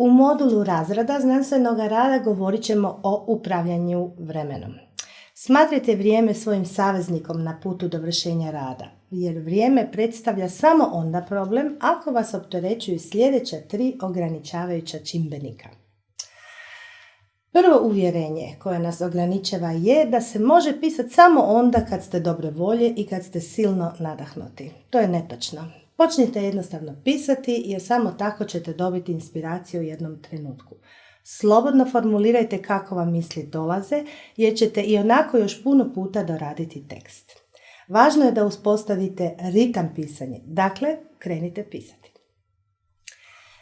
U modulu razrada znanstvenog rada govorit ćemo o upravljanju vremenom. Smatrajte vrijeme svojim saveznikom na putu dovršenja rada, jer vrijeme predstavlja samo onda problem ako vas opterećuju sljedeća 3 ograničavajuća čimbenika. Prvo uvjerenje koje nas ograničava je da se može pisati samo onda kad ste dobre volje i kad ste silno nadahnuti. To je netočno. Počnite jednostavno pisati jer samo tako ćete dobiti inspiraciju u jednom trenutku. Slobodno formulirajte kako vam misli dolaze jer ćete i onako još puno puta doraditi tekst. Važno je da uspostavite ritam pisanja, dakle krenite pisati.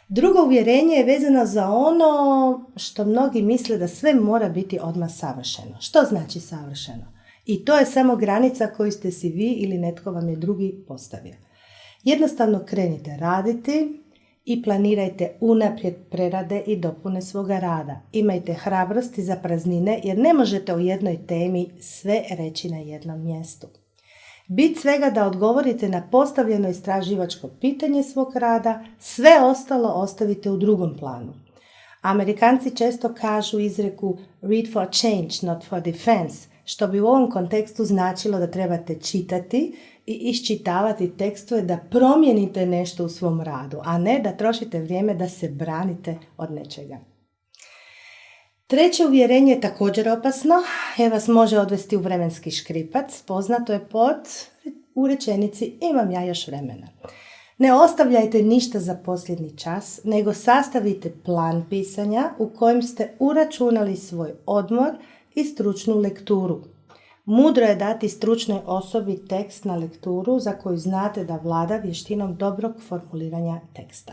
Drugo uvjerenje je vezano za ono što mnogi misle da sve mora biti odmah savršeno. Što znači savršeno? I to je samo granica koju ste si vi ili netko vam je drugi postavio. Jednostavno krenite raditi i planirajte unaprijed prerade i dopune svoga rada. Imajte hrabrosti za praznine jer ne možete u jednoj temi sve reći na jednom mjestu. Bit svega da odgovorite na postavljeno istraživačko pitanje svog rada, sve ostalo ostavite u drugom planu. Amerikanci često kažu izreku read for change, not for defense, što bi u ovom kontekstu značilo da trebate čitati i iščitavati tekstove da promijenite nešto u svom radu, a ne da trošite vrijeme da se branite od nečega. Treće uvjerenje je također opasno jer vas može odvesti u vremenski škripac, poznato je u rečenici imam ja još vremena. Ne ostavljajte ništa za posljednji čas, nego sastavite plan pisanja u kojem ste uračunali svoj odmor i stručnu lekturu. Mudro je dati stručnoj osobi tekst na lekturu za koju znate da vlada vještinom dobrog formuliranja teksta.